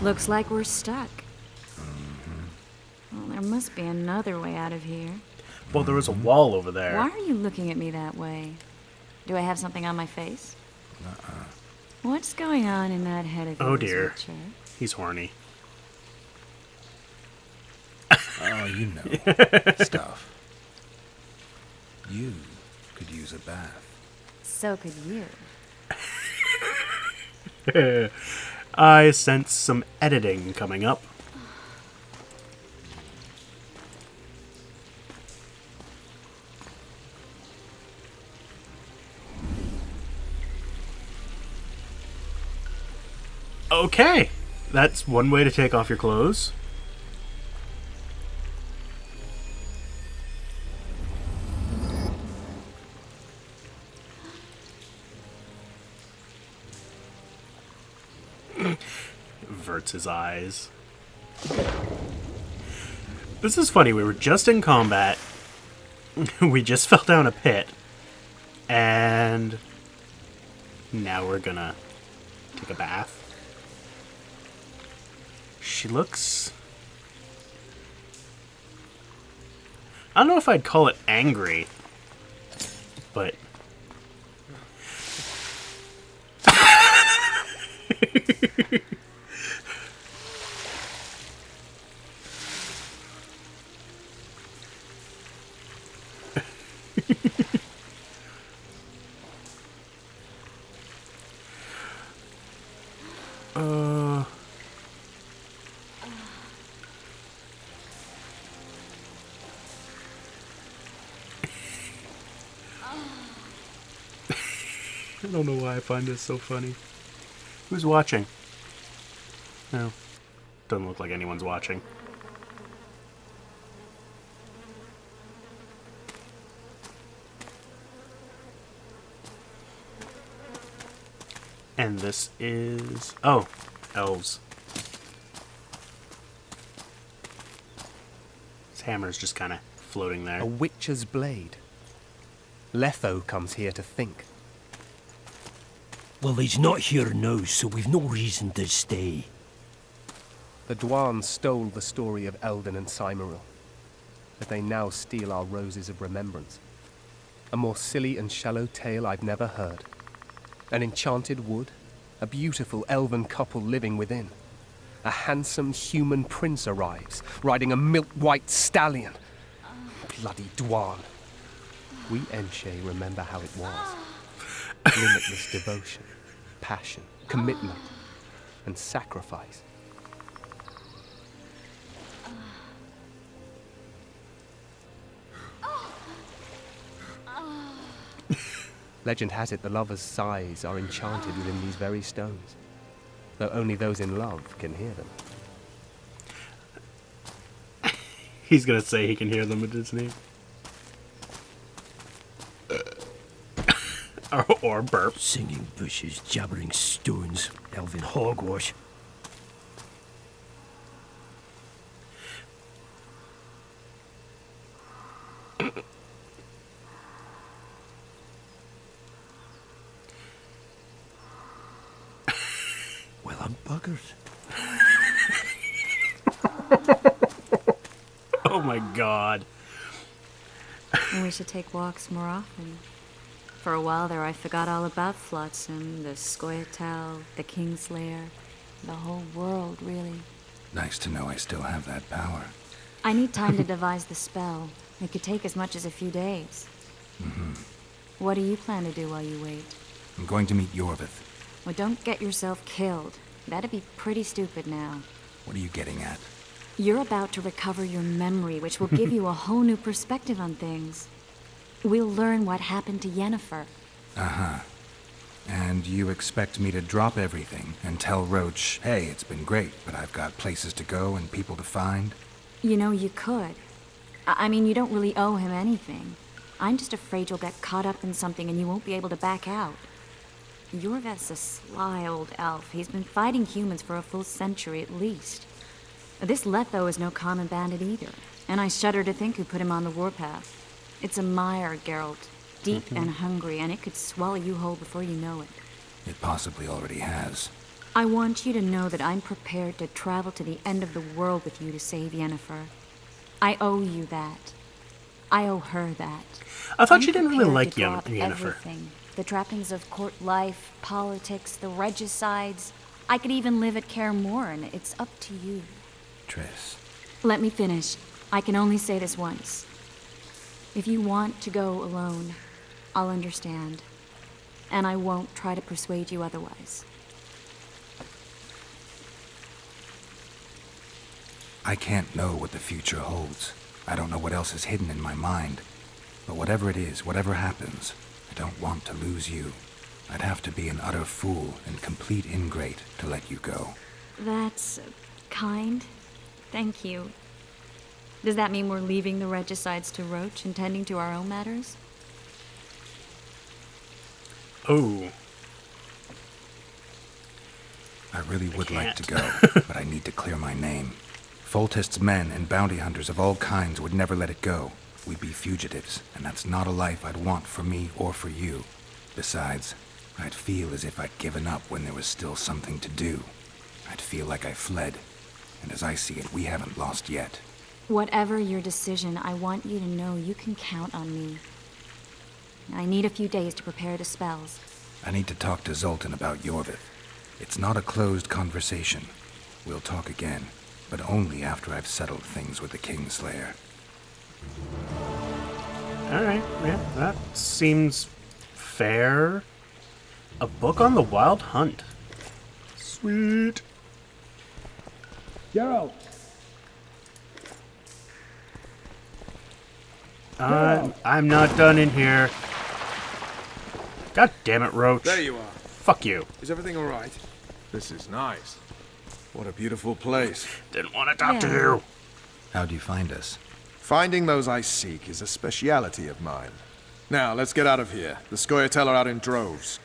Looks like we're stuck. Well, there must be another way out of here. Well, there was a wall over there. Why are you looking at me that way? Do I have something on my face? What's going on in that head of yours, Oh dear. Witcher? He's horny. Oh, you know. Stuff. You could use a bath. So could you. I sense some editing coming up. Okay, that's one way to take off your clothes. Averts his eyes. This is funny, we were just in combat. We just fell down a pit. And now we're gonna take a bath. She looks... I don't know if I'd call it angry, but... I don't know why I find this so funny. Who's watching? No. Doesn't look like anyone's watching. And this is... Oh, elves. His hammer's just kind of floating there. A witcher's blade. Letho comes here to think. Well, he's not here now, so we've no reason to stay. The Dwan stole the story of Eldon and Cymoril, but they now steal our roses of remembrance. A more silly and shallow tale I've never heard. An enchanted wood, a beautiful elven couple living within. A handsome human prince arrives, riding a milk-white stallion. Bloody Dwan. We Enshe remember how it was. Limitless devotion, passion, commitment, and sacrifice. Legend has it the lovers' sighs are enchanted within these very stones, though only those in love can hear them. He's gonna say he can hear them with his name. Or burp. Singing bushes, jabbering stones, elven hogwash. Well, I'm buggered. Oh my god. And we should take walks more often. For a while there, I forgot all about Flotsam, the Scoia'tael, the Kingslayer, the whole world, really. Nice to know I still have that power. I need time to devise the spell. It could take as much as a few days. What do you plan to do while you wait? I'm going to meet Yorvith. Well, don't get yourself killed. That'd be pretty stupid now. What are you getting at? You're about to recover your memory, which will give you a whole new perspective on things. We'll learn what happened to Yennefer. Uh-huh. And you expect me to drop everything and tell Roach, hey, it's been great, but I've got places to go and people to find? You know, you could. I mean, you don't really owe him anything. I'm just afraid you'll get caught up in something and you won't be able to back out. Yorveth's a sly old elf. He's been fighting humans for a full century at least. This Letho is no common bandit either, and I shudder to think who put him on the warpath. It's a mire, Geralt. Deep and hungry, and it could swallow you whole before you know it. It possibly already has. I want you to know that I'm prepared to travel to the end of the world with you to save Yennefer. I owe you that. I owe her that. I thought I'm she didn't really prepared like to drop Yennefer. everything. The trappings of court life, politics, the regicides. I could even live at Kaer Morhen. It's up to you. Triss. Let me finish. I can only say this once. If you want to go alone, I'll understand. And I won't try to persuade you otherwise. I can't know what the future holds. I don't know what else is hidden in my mind. But whatever it is, whatever happens, I don't want to lose you. I'd have to be an utter fool and complete ingrate to let you go. That's kind. Thank you. Does that mean we're leaving the regicides to Roach and tending to our own matters? Oh. I really would like to can't. go, but I need to clear my name. Foltest's men and bounty hunters of all kinds would never let it go. We'd be fugitives, and that's not a life I'd want for me or for you. Besides, I'd feel as if I'd given up when there was still something to do. I'd feel like I fled, and as I see it, we haven't lost yet. Whatever your decision, I want you to know you can count on me. I need a few days to prepare the spells. I need to talk to Zoltan about Yorvith. It's not a closed conversation. We'll talk again, but only after I've settled things with the Kingslayer. Alright, yeah, that seems fair. A book on the Wild Hunt. Sweet. Geralt! I'm not done in here. God damn it, Roach. There you are. Fuck you. Is everything all right? This is nice. What a beautiful place. Didn't want to talk to Yeah. you. How'd you find us? Finding those I seek is a speciality of mine. Now, let's get out of here. The Scoia'tael are out in droves.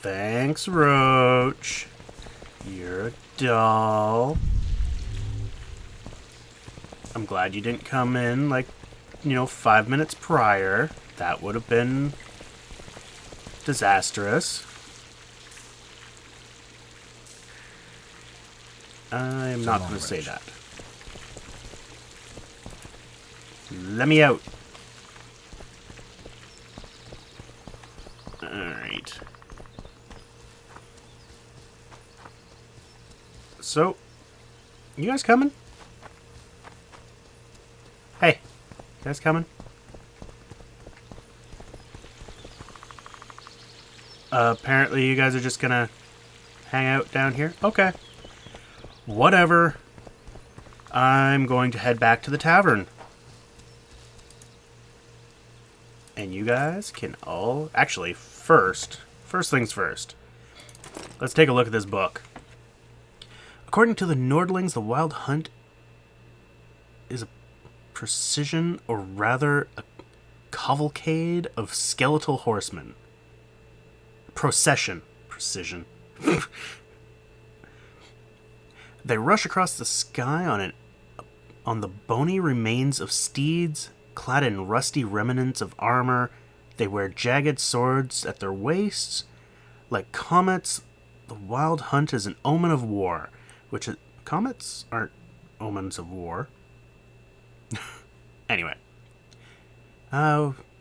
Thanks, Roach. You're a doll. I'm glad you didn't come in, 5 minutes prior. That would have been disastrous. I'm not going to say that. Let me out. Alright. So, you guys coming? Hey, you guys coming? Apparently you guys are just gonna hang out down here? Okay. Whatever. I'm going to head back to the tavern. And you guys can all... Actually, first things first. Let's take a look at this book. According to the Nordlings, the Wild Hunt is a precision, or rather a cavalcade of skeletal horsemen. Procession. Precision. They rush across the sky on the bony remains of steeds, clad in rusty remnants of armor. They wear jagged swords at their waists. Like comets, the Wild Hunt is an omen of war, comets aren't omens of war. Anyway.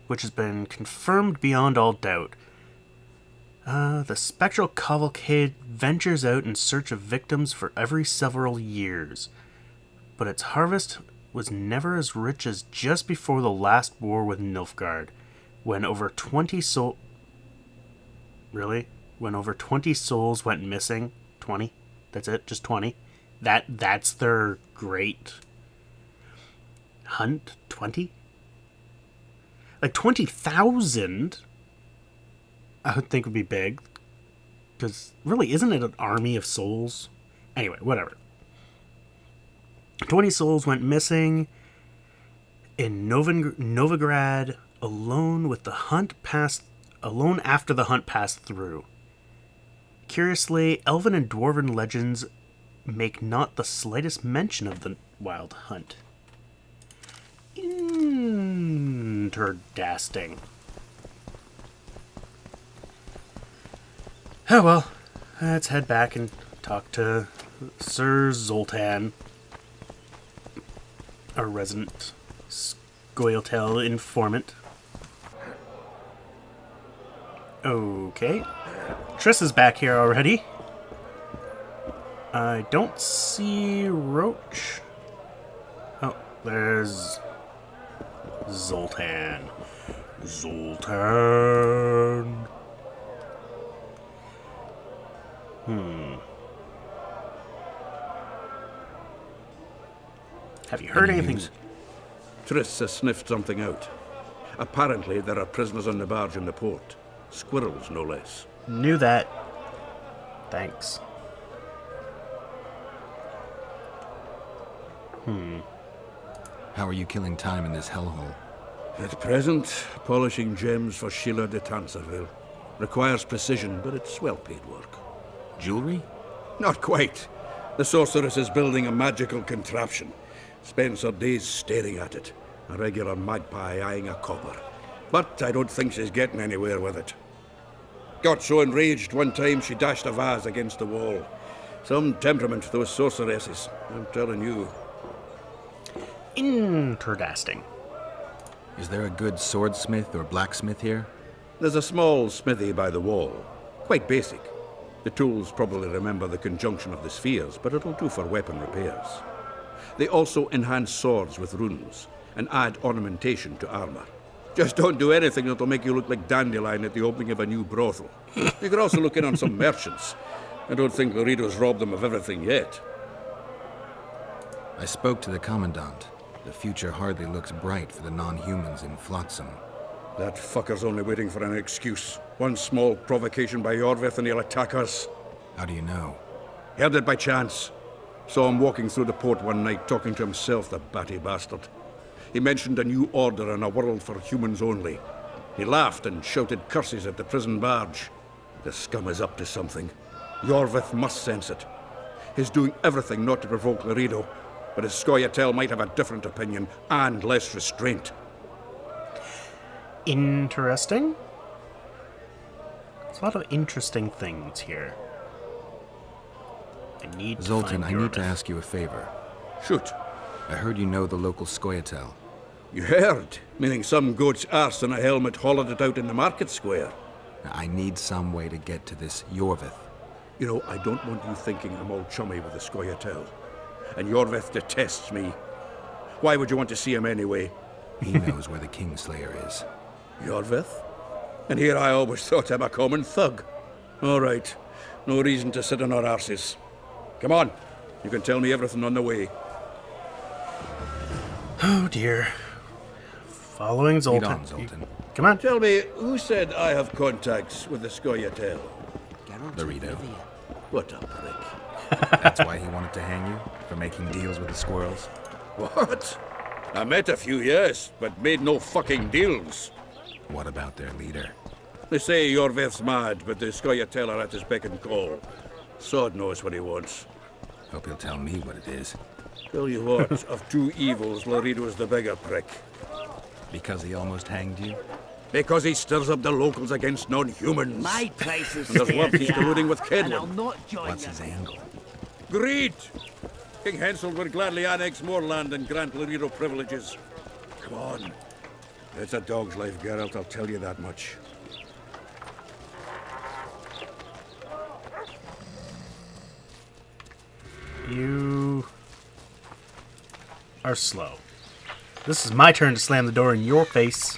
Which has been confirmed beyond all doubt. The spectral cavalcade ventures out in search of victims for every several years, but its harvest was never as rich as just before the last war with Nilfgaard, when over 20 souls went missing. 20? That's it? Just 20? That's their great hunt? 20? Like 20,000... I would think would be big. Because, really, isn't it an army of souls? Anyway, whatever. 20 souls went missing in Novigrad alone after the hunt passed through. Curiously, elven and dwarven legends make not the slightest mention of the Wild Hunt. Interdasting. Oh well, let's head back and talk to Sir Zoltan, our resident Scoia'tael informant. Okay. Triss is back here already. I don't see Roach. Oh, there's Zoltan. Zoltan. Have you heard anything? Triss has sniffed something out. Apparently, there are prisoners on the barge in the port. Squirrels, no less. Knew that. Thanks. How are you killing time in this hellhole? At present, polishing gems for Sheila de Tanserville. Requires precision, but it's well-paid work. Jewelry? Not quite. The sorceress is building a magical contraption. Spends her days staring at it. A regular magpie eyeing a copper. But I don't think she's getting anywhere with it. Got so enraged one time she dashed a vase against the wall. Some temperament, those sorceresses. I'm telling you. Interesting. Is there a good swordsmith or blacksmith here? There's a small smithy by the wall. Quite basic. The tools probably remember the conjunction of the spheres, but it'll do for weapon repairs. They also enhance swords with runes and add ornamentation to armor. Just don't do anything that'll make you look like Dandelion at the opening of a new brothel. You could also look in on some merchants. I don't think Laredo's robbed them of everything yet. I spoke to the Commandant. The future hardly looks bright for the non-humans in Flotsam. That fucker's only waiting for an excuse. One small provocation by Yorvith and he'll attack us. How do you know? Heard it by chance. Saw him walking through the port one night, talking to himself, the batty bastard. He mentioned a new order and a world for humans only. He laughed and shouted curses at the prison barge. The scum is up to something. Yorvith must sense it. He's doing everything not to provoke Laredo, but his Scoia'tael might have a different opinion and less restraint. Interesting. There's a lot of interesting things here. I need Zoltan, to I find need to Yorvith. ask you a favor. Shoot. I heard you know the local Scoia'tael. You heard? Meaning some goat's arse in a helmet hollowed it out in the market square. I need some way to get to this Yorvith. You know, I don't want you thinking I'm all chummy with the Scoia'tael. And Yorvith detests me. Why would you want to see him anyway? He knows where the Kingslayer is. Yorvith? And here I always thought him a common thug. All right. No reason to sit on our arses. Come on. You can tell me everything on the way. Oh dear. Following Lead Zoltan. on, Zoltan. Come on. Tell me, who said I have contacts with the Scoia'tael? Geralt of Laredo. Rivia. What a prick. That's why he wanted to hang you? For making deals with the squirrels? What? I met a few, yes, but made no fucking deals. What about their leader? They say Yorvith's mad, but the Scoia'tael are at his beck and call. Sod knows what he wants. Hope he'll tell me what it is. Tell you what, of two evils, Laredo's the bigger prick. Because he almost hanged you? Because he stirs up the locals against non-humans. My price is And there's fair, love he's yeah. colluding with And I'll Kedwin. not join What's you. his angle? Greed! King Hensel would gladly annex more land and grant Laredo privileges. Come on. It's a dog's life, Geralt, I'll tell you that much. You are slow. This is my turn to slam the door in your face.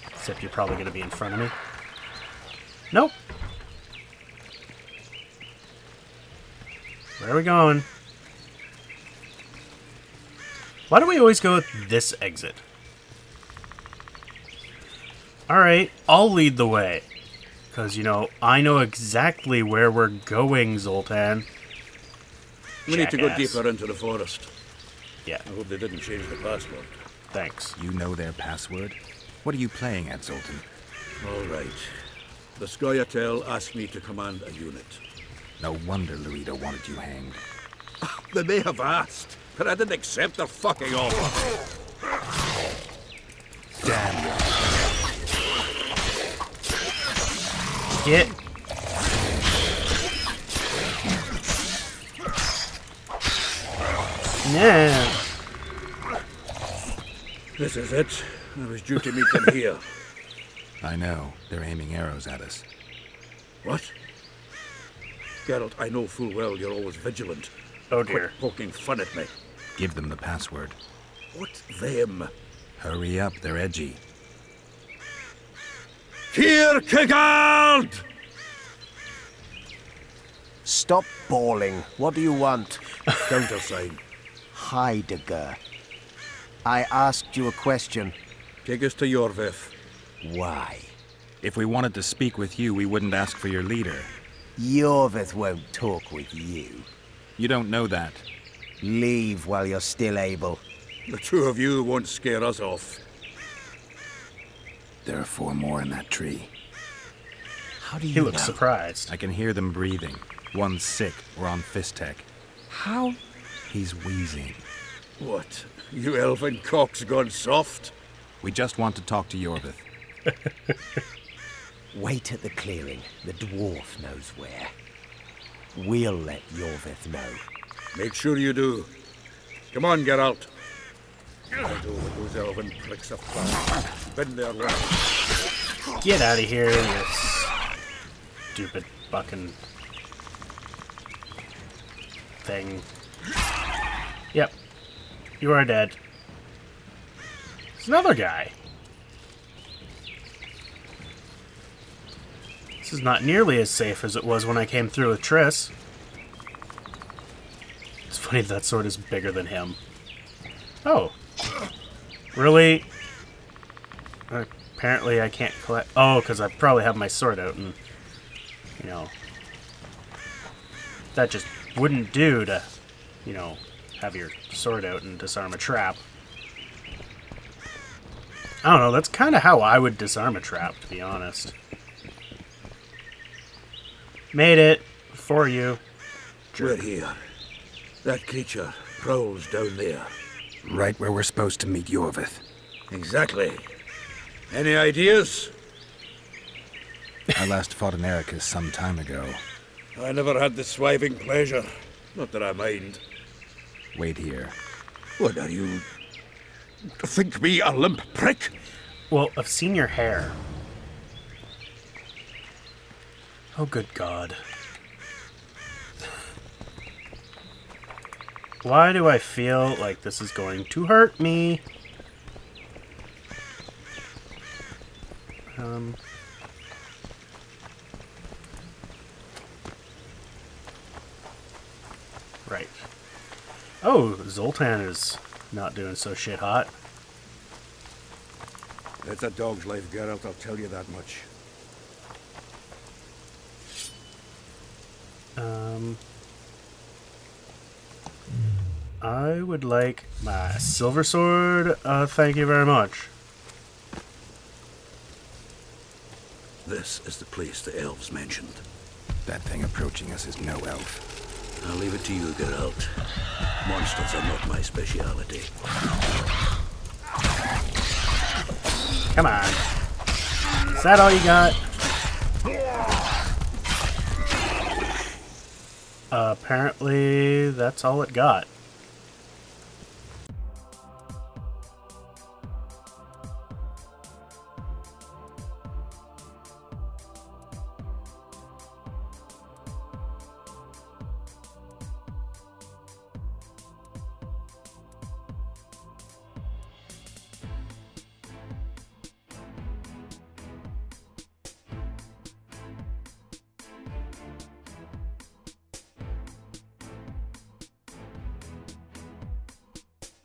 Except you're probably going to be in front of me. Nope. Where are we going? Why do we always go with this exit? Alright, I'll lead the way. Because, I know exactly where we're going, Zoltan. We need to go Jackass. deeper into the forest. Yeah, I hope they didn't change the password. thanks. You know their password? What are you playing at, Zoltan? All right. The Scoia'tael asked me to command a unit. No wonder Laredo wanted you hanged. They may have asked, but I didn't accept their fucking offer. Damn you. Get No. This is it. I was due to meet them here. I know. They're aiming arrows at us. What? Geralt, I know full well you're always vigilant. Oh dear. Quit poking fun at me. Give them the password. What them? Hurry up, they're edgy. Kierkegaard! Stop bawling. What do you want? Countersign. Heidegger. I asked you a question. Take us to Yorvith. Why? If we wanted to speak with you, we wouldn't ask for your leader. Yorvith won't talk with you. You don't know that. Leave while you're still able. The two of you won't scare us off. There are 4 more in that tree. How do you He looks know? surprised. I can hear them breathing. One's sick. We're on Fistech. How? He's wheezing. What? You elfin cock's gone soft? We just want to talk to Yorvith. Wait at the clearing. The dwarf knows where. We'll let Yorvith know. Make sure you do. Come on, Geralt. I'll do with those elven pricks of fire. Bend their left. Get out of here, you stupid fucking thing. Yep. You are dead. It's another guy. This is not nearly as safe as it was when I came through with Triss. It's funny that sword is bigger than him. Oh. Really? Apparently I can't collect... Oh, because I probably have my sword out and... You know... That just wouldn't do to, you know, have your sword out and disarm a trap. I don't know, that's kind of how I would disarm a trap, to be honest. Made it for you. We're here. That creature prowls down there. Right where we're supposed to meet Yorvith. Exactly. Any ideas? I last fought an Ericus some time ago. I never had the swiving pleasure. Not that I mind. Wait here. What are you... Think me a limp prick? Well, I've seen your hair. Oh, good God. Why do I feel like this is going to hurt me? Right. Oh, Zoltan is not doing so shit hot. It's a dog's life, Geralt, I'll tell you that much. I would like my silver sword. Thank you very much. This is the place the elves mentioned. That thing approaching us is no elf. I'll leave it to you, Geralt. Monsters are not my speciality. Come on. Is that all you got? Apparently, that's all it got.